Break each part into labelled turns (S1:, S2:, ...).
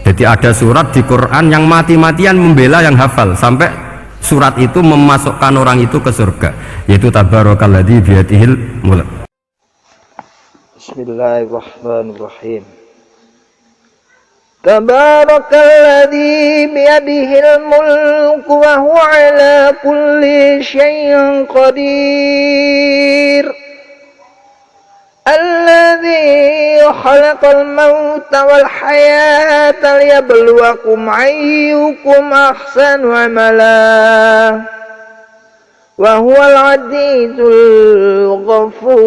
S1: Jadi ada surat di Quran yang mati-matian membela yang hafal sampai surat itu memasukkan orang itu ke surga, yaitu tabarakalladzi biyadihil mulk.
S2: Bismillahirrahmanirrahim. Tabarakalladzi biyadihil mulk wa huwa ala kulli syai'in qadir. Alladzi khalaqal mauta wal hayata liyabluwakum ayyukum ahsanu amala wa huwal azizul ghafur.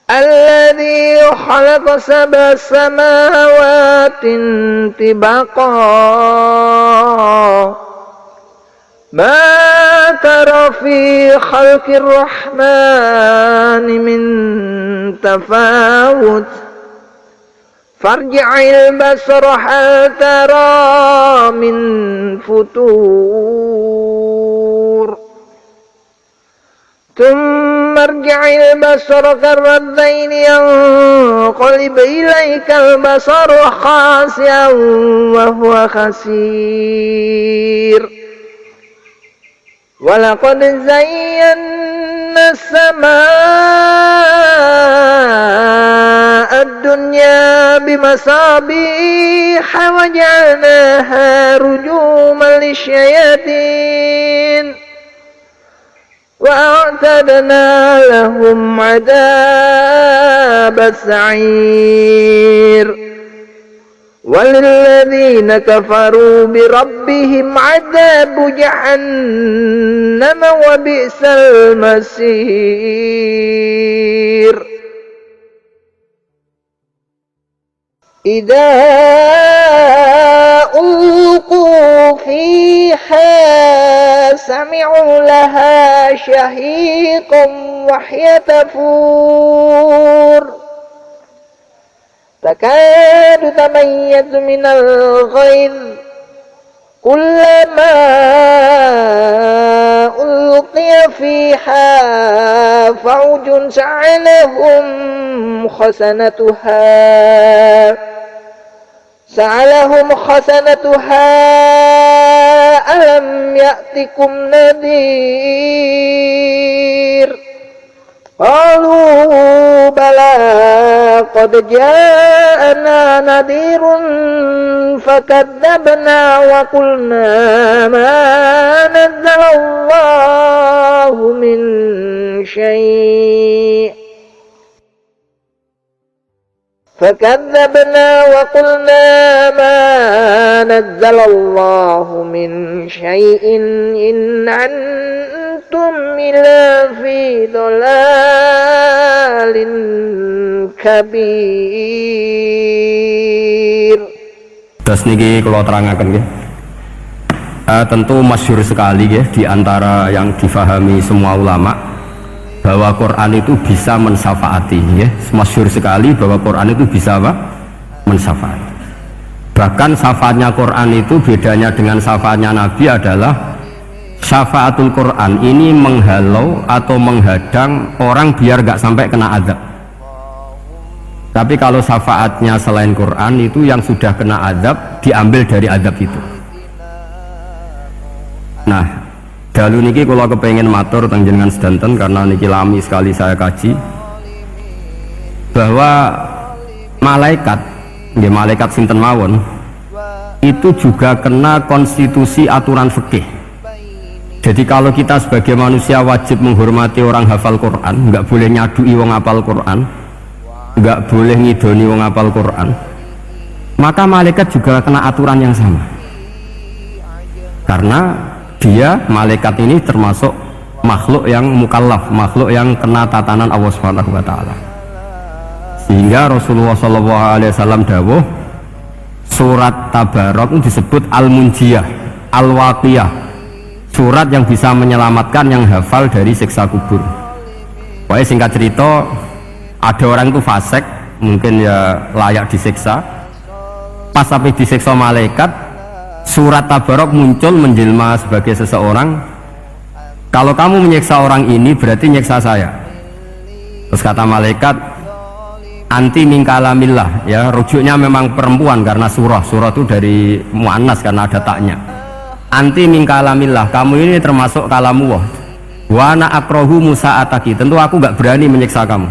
S2: Alladzi khalaqa sab'a samawatin tibaqa ما ترى في خلق الرحمن من تفاوت فارجع البصر هل ترى من فتور ثم ارجع البصر كرتين ينقلب إليك البصر خاسئا وهو خسير. وَلَقَدْ زَيَّنَّا السَّمَاءَ الدُّنْيَا بِمَصَابِيحَ وَجَعَلْنَاهَا رُجُومًا لِلشَّيَاطِينِ وَأَعْتَدْنَا لَهُمْ عَذَابَ السَّعِيرِ. وَلِلَّذِينَ كَفَرُوا بِرَبِّهِمْ عَذَابُ جَهَنَّمَ وَبِئْسَ الْمَصِيرُ. إِذَا أُلْقُوا فِيهَا سَمِعُوا لَهَا شَهِيقًا وَهِيَ تَفُورُ تكاد تميز من الغيظ كلما ألقي فيها فوج سألهم خزنتها ألم يأتكم نذير قالوا بلى قد جاءنا نذير فكذبنا وقلنا ما نزل الله من شيء إن أنتم إلا في ضلال kabir.
S1: Terus niki kalau terangaken nggih. Tentu masyhur sekali ya di antara yang difahami semua ulama bahwa Quran itu bisa mensyafaati ya. Masyhur sekali bahwa Quran itu bisa apa? Mensyafaati. Bahkan syafaatnya Quran itu bedanya dengan syafaatnya Nabi adalah syafaatul Quran ini menghalau atau menghadang orang biar gak sampai kena azab. Tapi kalau syafaatnya selain Quran itu yang sudah kena azab diambil dari azab itu. Nah, dalu niki kalau kepengen matur tangjenengan sedanten karena niki lami sekali saya kaji bahwa malaikat, nggih malaikat sinten mawon itu juga kena konstitusi aturan fikih. Jadi kalau kita sebagai manusia wajib menghormati orang hafal Quran, nggak boleh nyadui wong hafal Quran, nggak boleh ngidoni wong hafal Quran, maka malaikat juga kena aturan yang sama. Karena dia, malaikat ini termasuk makhluk yang mukallaf, makhluk yang kena tatanan Allah Subhanahu wa taala. Sehingga Rasulullah SAW dawuh surat Tabarok disebut Al-Munjiyah, Al-Waqiyah, surat yang bisa menyelamatkan yang hafal dari siksa kubur. Pokoknya singkat cerita, ada orang itu fasik, mungkin ya layak disiksa. Pas sampai disiksa malaikat, surat Tabarok muncul menjelma sebagai seseorang. Kalau kamu menyiksa orang ini berarti nyiksa saya. Terus kata malaikat, anti min kalamillah, ya rujuknya memang perempuan karena surah itu dari muannas karena ada taknya. Anti min kalamillah, kamu ini termasuk kalamullah. Wa ana akrahu musa'ataki, tentu aku nggak berani menyiksa kamu.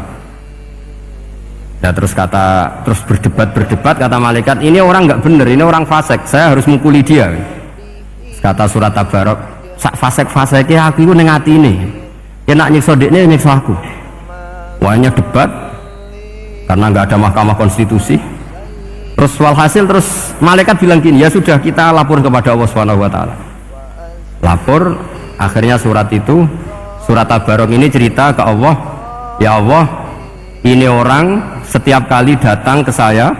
S1: Ya terus berdebat kata malaikat, ini orang nggak bener, ini orang fasik, saya harus mukuli dia. Kata surat Tabarok, sak fasik-fasiknya aku itu ning atine. Enak nyiksa dekne nyiksa aku. Wahnya debat karena nggak ada mahkamah konstitusi. Terus walhasil terus malaikat bilang gini, ya sudah kita lapor kepada Allah Subhanahu wa taala. Lapor, akhirnya surat Tabarok ini cerita ke Allah, ya Allah, ini orang setiap kali datang ke saya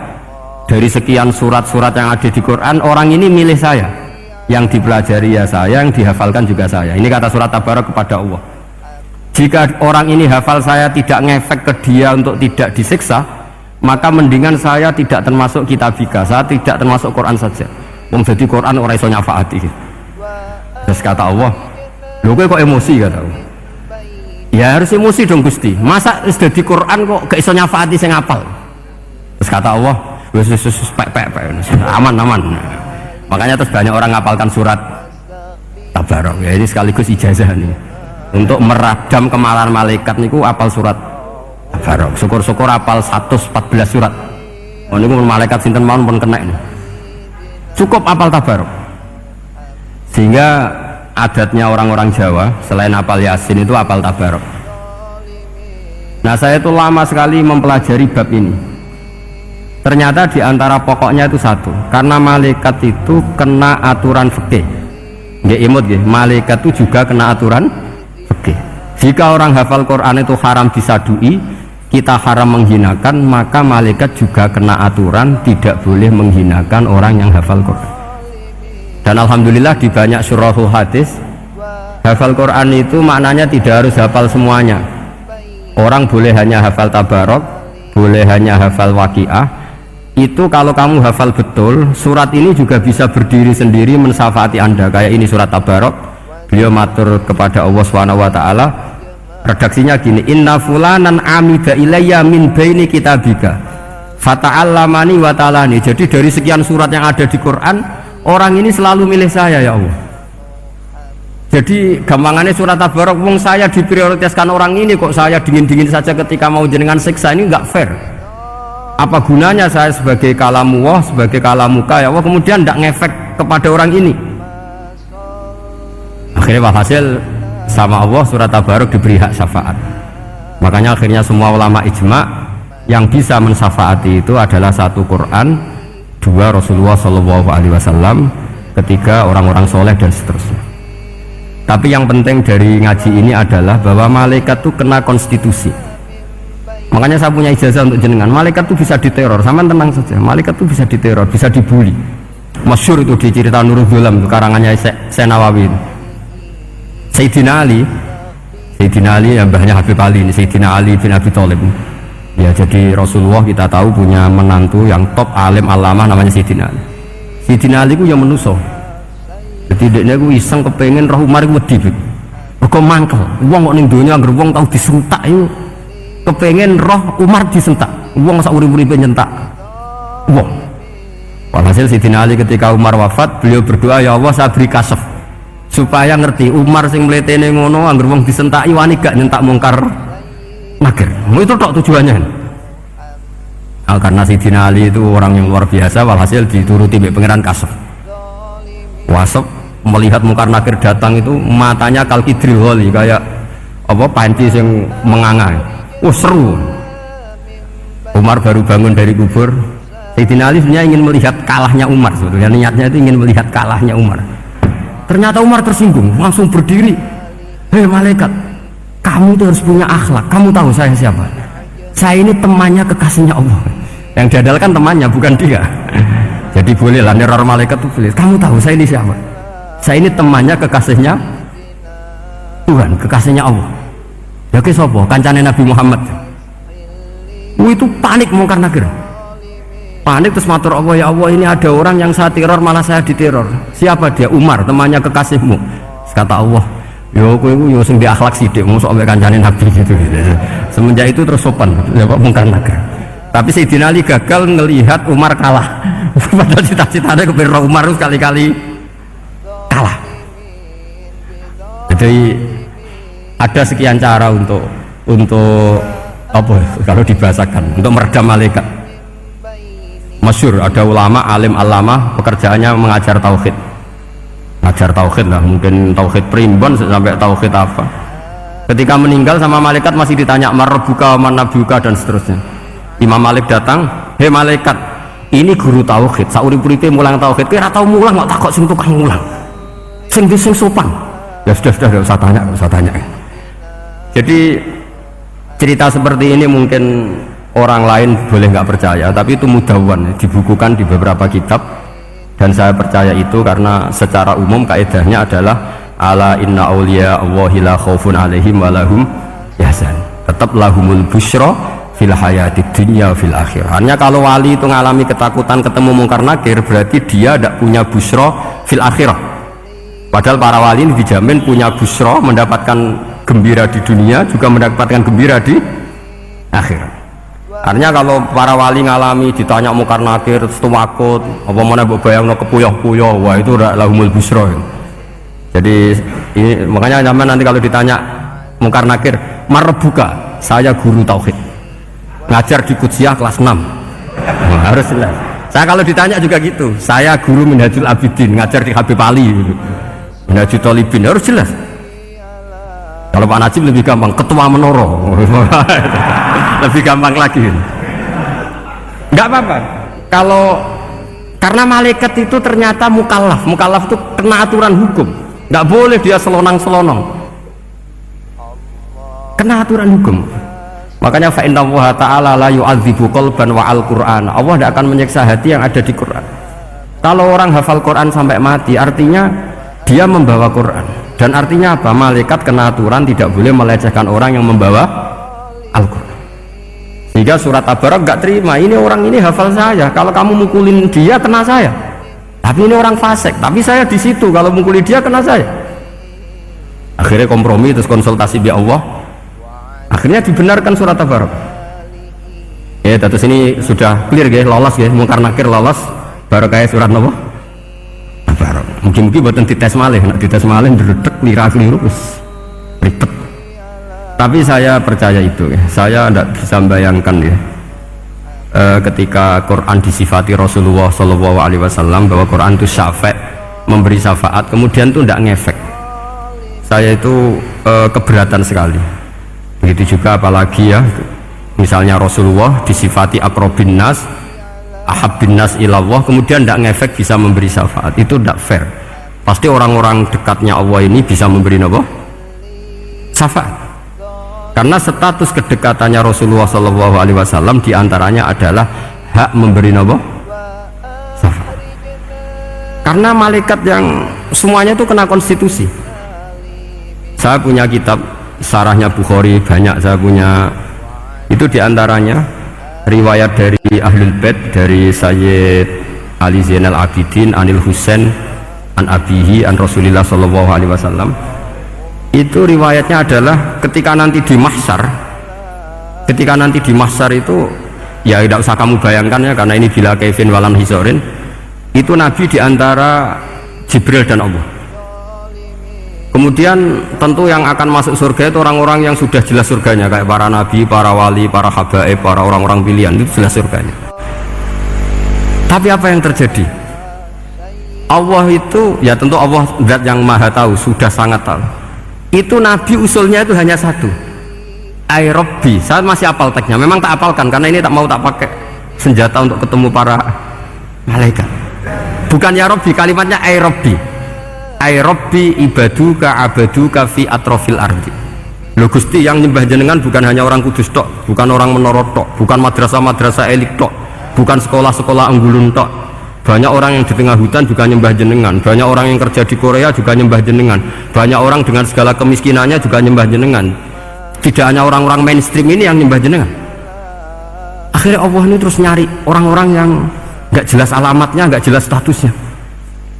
S1: dari sekian surat-surat yang ada di Quran, orang ini milih saya, yang dipelajari ya saya, yang dihafalkan juga saya. Ini kata surat Tabarok kepada Allah. Jika orang ini hafal saya tidak ngefek ke dia untuk tidak disiksa, maka mendingan saya tidak termasuk kitabika, saya tidak termasuk Quran saja. Jadi Quran orang iso nyafaati. Terus kata Allah, lho kowe kok emosi, kata Allah. Ya harus emosi dong Gusti, masa sudah di Quran kok gak iso nyafaati sing ngapal. Terus kata Allah, wis aman. Makanya terus banyak orang ngapalkan surat Tabarok. Ya ini sekaligus ijazah nih untuk meradam kemarahan malaikat niku apal surat Tabarok. Syukur-syukur apal 114 surat. Oh niku malaikat sinten mawon pun kena ini. Cukup apal Tabarok. Sehingga adatnya orang-orang Jawa selain apal Yasin itu apal Tabarok. Nah saya itu lama sekali mempelajari bab ini. Ternyata diantara pokoknya itu satu, karena malaikat itu kena aturan fikih. Nggih imut nggih, malaikat itu juga kena aturan fikih. Jika orang hafal Quran itu haram disadui, kita haram menghinakan, maka malaikat juga kena aturan tidak boleh menghinakan orang yang hafal Quran. Dan alhamdulillah di banyak syurahul hadis, hafal Quran itu maknanya tidak harus hafal semuanya. Orang boleh hanya hafal Tabarok, boleh hanya hafal Waqiah. Itu kalau kamu hafal betul, surat ini juga bisa berdiri sendiri mensyafaati Anda. Kayak ini surat Tabarok, beliau matur kepada Allah Subhanahu wa taala, redaksinya gini, inna fulanan amida ilayya min baini kitabika fata'allamani wa ta'alani. Jadi dari sekian surat yang ada di Quran, orang ini selalu milih saya ya Allah. Jadi gampangannya surat Tabarok, wong saya diprioritaskan orang ini, kok saya dingin-dingin saja ketika mau jenengan siksa, ini enggak fair. Apa gunanya saya sebagai kalamullah, sebagai kalamuka ya Allah, kemudian tidak ngefek kepada orang ini. Akhirnya walhasil sama Allah surat Tabarok diberi hak syafaat. Makanya akhirnya semua ulama ijma yang bisa mensyafaati itu adalah satu Quran, dua Rasulullah SAW, ketiga orang-orang soleh dan seterusnya. Tapi yang penting dari ngaji ini adalah bahwa malaikat itu kena konstitusi. Makanya saya punya ijazah untuk jenengan, malaikat itu bisa diteror, sama tenang saja, malaikat itu bisa diteror, bisa dibully. Masyhur itu di cerita Nurul Zulam, karangannya Senawawi. Sayyidina Ali yang mbahnya Habib Ali ini, Sayyidina Ali bin Abi Thalib. Ya jadi Rasulullah kita tahu punya menantu yang top alim alamah namanya Sayyidina Ali. Sayyidina Ali itu yang menuso. Jadi dia itu iseng kepengen roh Umar itu wedi. Kok mangkel, wong kok ning donya anggere wong tau disentak itu kepengen roh Umar disentak, wong sak urip-uripe nyentak wong. Walhasil Sayyidina Ali ketika Umar wafat, beliau berdoa, ya Allah saya beri kasaf supaya ngerti Umar sing mletene ngono anggere wong disentaki wani gak nyentak mungkar nakir. Itu tok tujuannya. Nah, karena Sayyidina Ali itu orang yang luar biasa, walhasil dituruti mbek pangeran kasaf. Wasep melihat mungkar nakir datang itu matanya kalkidril holi, kayak apa panci yang menganga. Seru. Umar baru bangun dari kubur. Sayyidina Ali sebenarnya ingin melihat kalahnya Umar, sebetulnya niatnya itu ingin melihat kalahnya Umar. Ternyata Umar tersinggung, langsung berdiri. Hei malaikat, kamu itu harus punya akhlak. Kamu tahu saya siapa? Saya ini temannya kekasihnya Allah. Yang diandalkan temannya, bukan dia. Jadi bolehlah neror malaikat itu boleh. Kamu tahu saya ini siapa? Saya ini temannya kekasihnya Tuhan, kekasihnya Allah. Ya ke sopo kancane Nabi Muhammad. Itu panik mungkar nakir. Panik terus matur Allah, ya Allah ini ada orang yang saya teror malah saya diteror. Siapa dia? Umar, temannya kekasihmu. Kata Allah, yo kowe iku yo sing di akhlak sithik mosok ambek kancane Nabi gitu. Semenjak itu terus sopan ya Pak mungkar nakir. Tapi Sayyidina Ali gagal ngelihat Umar kalah. Padahal cita-citanya kepengen Umar sekali-kali kalah. Jadi ada sekian cara untuk apa kalau dibahasakan untuk meredam malaikat. Masyhur ada ulama alim alama pekerjaannya mengajar tauhid. Ngajar tauhid lah, mungkin tauhid primbon sampai tauhid apa. Ketika meninggal sama malaikat masih ditanya marbuka, manabuka dan seterusnya. Imam Malik datang, hei malaikat, ini guru tauhid, saurip-uripe mulang tauhid, kira tau mulang kok takut sing tukang mulang, sing sopan. Ya sudah gak usah tanya. Jadi cerita seperti ini mungkin orang lain boleh nggak percaya, tapi itu mudawwan, dibukukan di beberapa kitab, dan saya percaya itu karena secara umum kaidahnya adalah ala inna auliya Allahi la khaufun alaihim walahum yahzan, tetap lahumul busyra fil hayatid dunya fil akhirah. Hanya kalau wali itu mengalami ketakutan ketemu mungkar nakir, berarti dia tidak punya busyra fil akhirah. Padahal para wali ini dijamin punya busyra, mendapatkan gembira di dunia, juga mendapatkan gembira di akhirat. Artinya kalau para wali ngalami ditanya mungkar nakir, setuakut, apa mana bayangno kepuyah-puyah, wah itu lahumul busyra. Jadi ini makanya zaman nanti kalau ditanya mungkar nakir, marbuka, saya guru tauhid. Ngajar di Kudsiyah kelas 6. Harus jelas. Saya kalau ditanya juga gitu, saya guru Minhajul Abidin, ngajar di Habib Ali, Minhajul Thalibin, harus jelas. Kalau Pak Najib lebih gampang, ketua menoro. Lebih gampang lagi. Enggak apa-apa. Kalau karena malaikat itu ternyata mukallaf itu kena aturan hukum. Enggak boleh dia selonang-selonong. Kena aturan hukum. Makanya fa inna Allah ta'ala la yu'adzibu qalban wa al-Qur'an. Allah tidak akan menyiksa hati yang ada di Quran. Kalau orang hafal Quran sampai mati, artinya dia membawa Quran. Dan artinya apa? Malaikat kena aturan tidak boleh melecehkan orang yang membawa Al-Quran. Sehingga surat Tabarak nggak terima, ini orang ini hafal saya, kalau kamu mukulin dia kena saya. Tapi ini orang fasik, tapi saya di situ, kalau mukulin dia kena saya. Akhirnya kompromi, terus konsultasi bi Allah. Akhirnya dibenarkan surat Tabarak. Ya, terus ini sudah clear guys, lolos guys, mungkar nakir lolos, baru kayak surat apa? Tabarak. Mungkin-mungkin buatan dites malih, nak dites malih dredeg keliru ribet. Tapi saya percaya itu ya. Saya tidak bisa membayangkan ya, ketika Quran disifati Rasulullah SAW bahwa Quran itu syafa', memberi syafaat, kemudian itu tidak ngefek. Saya itu keberatan sekali. Begitu juga apalagi ya, misalnya Rasulullah disifati aqrabin nas, ahabbin nas ilallah, kemudian tidak ngefek bisa memberi syafaat, itu tidak fair. Pasti orang-orang dekatnya Allah ini bisa memberi apa? Syafaat. Karena status kedekatannya Rasulullah SAW diantaranya adalah hak memberi apa? Syafaat. Karena malaikat yang semuanya itu kena konstitusi. Saya punya kitab Sarahnya Bukhari banyak, saya punya itu diantaranya riwayat dari Ahlul Bait, dari Sayyid Ali Zainal Abidin Anil Husain an abihi an Rasulillah SAW. Itu riwayatnya adalah ketika nanti di mahsyar itu ya tidak usah kamu bayangkan ya, karena ini bila kaifin walam hisorin, itu Nabi diantara Jibril dan Allah. Kemudian tentu yang akan masuk surga itu orang-orang yang sudah jelas surganya, kayak para nabi, para wali, para habaib, para orang-orang pilihan, itu jelas surganya. Tapi apa yang terjadi? Allah itu, ya tentu Allah zat yang maha tahu, sudah sangat tahu. Itu nabi usulnya itu hanya satu, ay Rabbi. Saya masih apal teksnya, memang tak apalkan karena ini tak mau tak pakai senjata untuk ketemu para malaikat. Bukan ya Rabbi, kalimatnya ay Rabbi. Ay Rabbi ibaduka abaduka fi atrofil ardi. Loh Gusti, yang nyembah jenengan bukan hanya orang Kudus tok, bukan orang Menara tok, bukan madrasah-madrasah elit tok, bukan sekolah-sekolah Anggulun tok. Banyak orang yang di tengah hutan juga nyembah jenengan, banyak orang yang kerja di Korea juga nyembah jenengan, banyak orang dengan segala kemiskinannya juga nyembah jenengan. Tidak hanya orang-orang mainstream ini yang nyembah jenengan. Akhirnya Allah ini terus nyari orang-orang yang nggak jelas alamatnya, nggak jelas statusnya,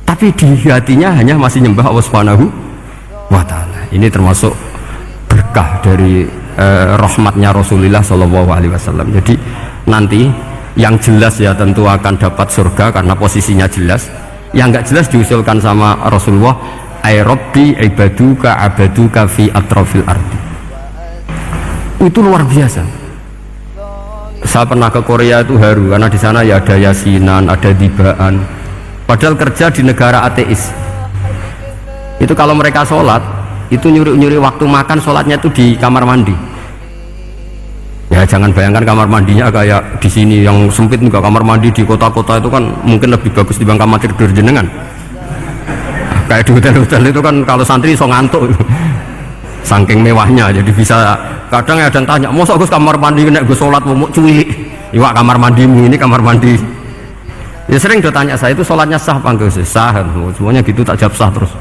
S1: tapi di hatinya hanya masih nyembah Allah Subhanahu wa ta'ala. Ini termasuk berkah dari rahmatnya Rasulullah SAW. Jadi nanti yang jelas ya tentu akan dapat surga karena posisinya jelas. Yang nggak jelas diusulkan sama Rasulullah, ay rabbi ibaduka abaduka fi atrofil ardi. Itu luar biasa. Saya pernah ke Korea itu haru karena di sana ya ada yasinan, ada dibaan. Padahal kerja di negara ateis. Itu kalau mereka sholat, itu nyuri-nyuri waktu makan sholatnya itu di kamar mandi. Ya jangan bayangkan kamar mandinya kayak di sini yang sempit, enggak. Kamar mandi di kota-kota itu kan mungkin lebih bagus dibanding kamar tidur jenengan. Kayak di hotel-hotel itu kan kalau santri so ngantuk saking mewahnya, jadi bisa kadang ada yang tanya, mosok Gus kamar mandi nek Gus sholat mau cuy, iwak kamar mandimu ini kamar mandi. Ya sering do tanya saya, itu sholatnya sah apa enggak? Sah, semuanya gitu, tak jawab sah terus.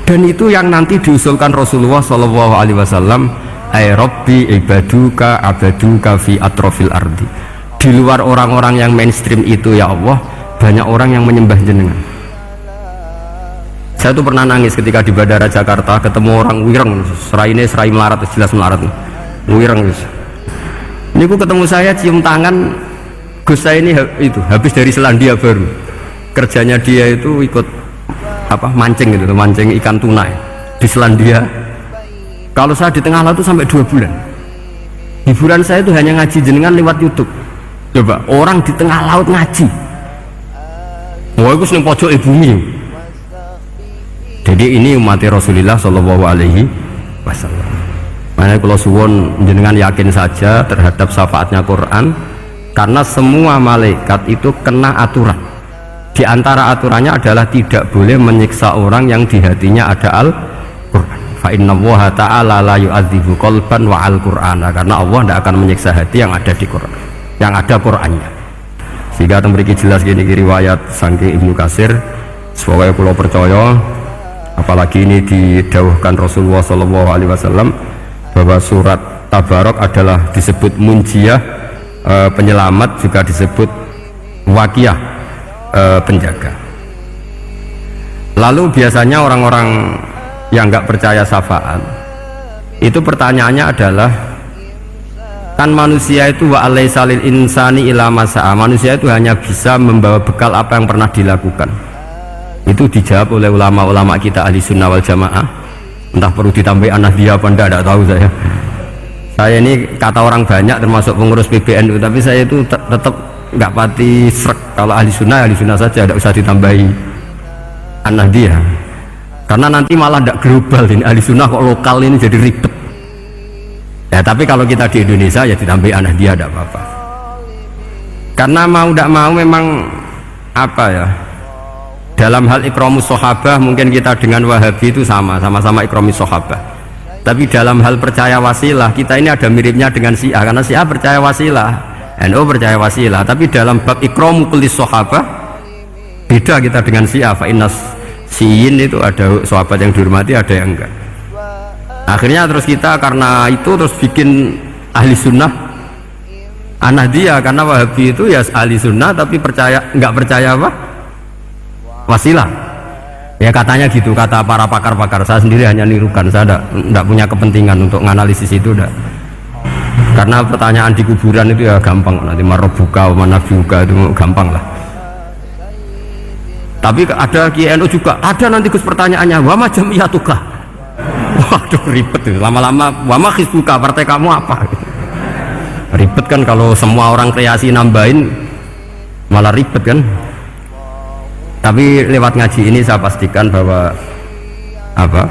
S1: Dan itu yang nanti diusulkan Rasulullah Shallallahu Alaihi Wasallam, ay rabbi ibaduka abaduka fi atrofil ardi. Di luar orang-orang yang mainstream itu ya Allah, banyak orang yang menyembah jenengan. Saya tuh pernah nangis ketika di Bandara Jakarta ketemu orang wireng, serai melarat, jelas melarat, wireng. Ini aku ketemu saya cium tangan, Gus saya ini itu habis dari Selandia Baru, kerjanya dia itu ikut apa mancing gitu, mancing ikan tuna di Selandia. Kalau saya di tengah laut itu sampai 2 bulan. Hiburan saya itu hanya ngaji jenengan lewat YouTube. Coba orang di tengah laut ngaji. Wah itu seneng pojok bumi. Jadi ini umat Rasulullah Shallallahu Alaihi Wasallam. Makanya kalau suwon jenengan yakin saja terhadap syafaatnya Quran, karena semua malaikat itu kena aturan. Di antara aturannya adalah tidak boleh menyiksa orang yang di hatinya ada Al-Quran. Fa inna Allaha ta'ala la yu'adzibu qalban wa al-Qur'ana, karena Allah tidak akan menyiksa hati yang ada di Quran, yang ada Qurannya. Sehingga memiliki jelas gini riwayat saking Ibnu Katsir, semoga kula percaya, apalagi ini didawuhkan Rasulullah Shallallahu Alaihi Wasallam bahwa surat Tabarok adalah disebut munjiyah, penyelamat, juga disebut wakiyah, penjaga. Lalu biasanya orang-orang yang nggak percaya syafaat itu pertanyaannya adalah, kan manusia itu wa alaisa lil insani ila masa'a, manusia itu hanya bisa membawa bekal apa yang pernah dilakukan. Itu dijawab oleh ulama-ulama kita ahli sunnah wal jamaah. Entah perlu ditambah anahdia apa enggak tahu saya. Saya ini kata orang banyak termasuk pengurus PBNU, tapi saya itu tetap nggak pati srek. Kalau ahli sunnah saja, tidak usah ditambahi anahdia. Karena nanti malah tidak global, ini ahli sunnah kok lokal ini jadi ribet. Ya tapi kalau kita di Indonesia ya ditambahi anahdia tidak apa-apa. Karena mau tidak mau memang apa ya, dalam hal ikramus sahabah mungkin kita dengan Wahabi itu sama-sama ikramus sahabah. Tapi dalam hal percaya wasilah kita ini ada miripnya dengan Syiah, karena Syiah percaya wasilah, NU percaya wasilah. Tapi dalam bab ikramu kulis sahabah beda kita dengan Syiah. Fa innas Syiin itu ada sahabat yang dihormati, ada yang enggak. Akhirnya terus kita karena itu terus bikin ahli sunnah Anahdiyah, karena Wahabi itu ya ahli sunnah tapi enggak percaya apa? Wasilah. Ya katanya gitu, kata para pakar-pakar. Saya sendiri hanya nirukan, saya tidak punya kepentingan untuk menganalisis itu enggak. Karena pertanyaan di kuburan itu ya gampang, nanti marobuka manabiuka itu gampang lah. Tapi ada KNU juga ada nanti Gus pertanyaannya, wama jamiyatuka. Waduh ribet itu, lama-lama wama hizbuka, partai kamu apa? Ribet kan kalau semua orang kreasi nambahin malah ribet kan. Tapi lewat ngaji ini saya pastikan bahwa apa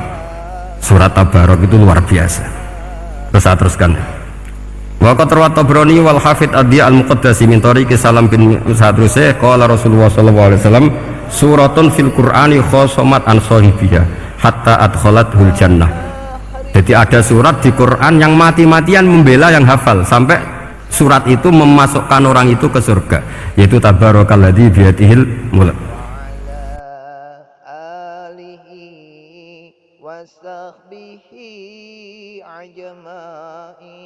S1: surat Tabarok itu luar biasa. Terus saya teruskan. Wa qad rawat Tabrani wal Hafidz Adi al-Muqaddasi min tariqi Salam bin Sadrusih qala Rasulullah sallallahu alaihi wasallam suratun fil Qur'ani khosomat an sahibiha hatta adkhalathul jannah. Jadi ada surat di Quran yang mati-matian membela yang hafal sampai surat itu memasukkan orang itu ke surga, yaitu tabarakalladzi biyadihil mulk.
S2: وصحبه أجمعين